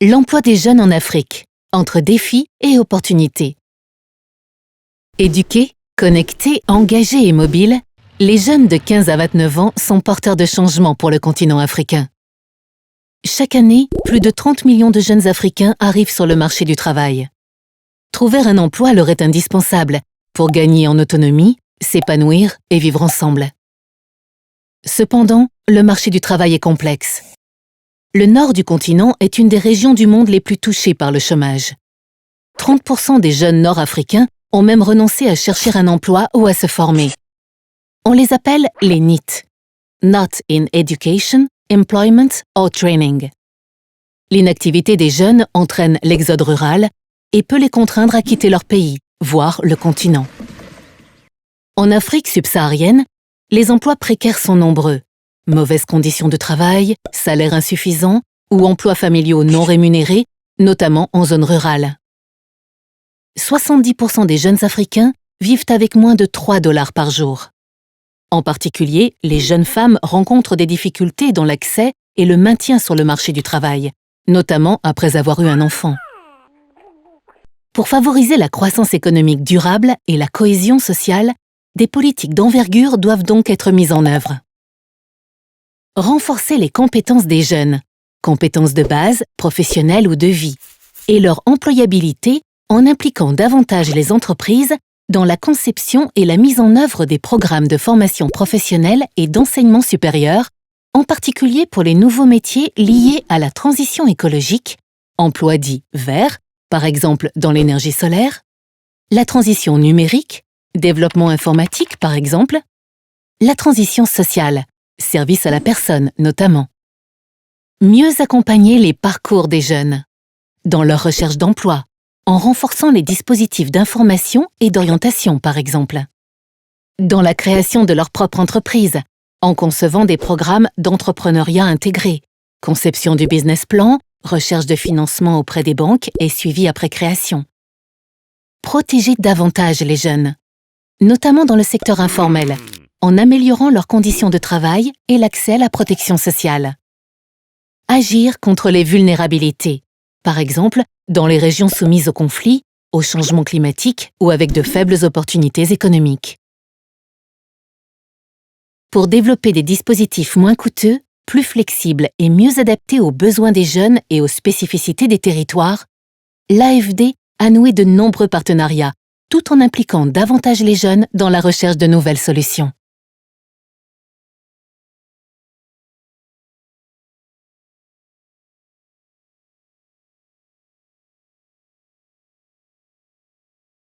L'emploi des jeunes en Afrique, entre défis et opportunités. Éduqués, connectés, engagés et mobiles, les jeunes de 15 à 29 ans sont porteurs de changements pour le continent africain. Chaque année, plus de 30 millions de jeunes Africains arrivent sur le marché du travail. Trouver un emploi leur est indispensable pour gagner en autonomie, s'épanouir et vivre ensemble. Cependant, le marché du travail est complexe. Le nord du continent est une des régions du monde les plus touchées par le chômage. 30% des jeunes nord-africains ont même renoncé à chercher un emploi ou à se former. On les appelle les NEET, Not in Education, Employment or Training. L'inactivité des jeunes entraîne l'exode rural et peut les contraindre à quitter leur pays, voire le continent. En Afrique subsaharienne, les emplois précaires sont nombreux. Mauvaises conditions de travail, salaires insuffisants ou emplois familiaux non rémunérés, notamment en zone rurale. 70% des jeunes Africains vivent avec moins de 3 $ par jour. En particulier, les jeunes femmes rencontrent des difficultés dans l'accès et le maintien sur le marché du travail, notamment après avoir eu un enfant. Pour favoriser la croissance économique durable et la cohésion sociale, des politiques d'envergure doivent donc être mises en œuvre. Renforcer les compétences des jeunes, compétences de base, professionnelles ou de vie, et leur employabilité en impliquant davantage les entreprises dans la conception et la mise en œuvre des programmes de formation professionnelle et d'enseignement supérieur, en particulier pour les nouveaux métiers liés à la transition écologique, emplois dits verts, par exemple dans l'énergie solaire, la transition numérique, développement informatique par exemple, la transition sociale, service à la personne notamment. Mieux accompagner les parcours des jeunes, dans leur recherche d'emploi, en renforçant les dispositifs d'information et d'orientation par exemple. Dans la création de leur propre entreprise, en concevant des programmes d'entrepreneuriat intégré, conception du business plan, recherche de financement auprès des banques et suivi après création. Protéger davantage les jeunes, notamment dans le secteur informel, en améliorant leurs conditions de travail et l'accès à la protection sociale. Agir contre les vulnérabilités, par exemple dans les régions soumises au conflit, au changement climatique ou avec de faibles opportunités économiques. Pour développer des dispositifs moins coûteux, plus flexibles et mieux adaptés aux besoins des jeunes et aux spécificités des territoires, l'AFD a noué de nombreux partenariats, tout en impliquant davantage les jeunes dans la recherche de nouvelles solutions.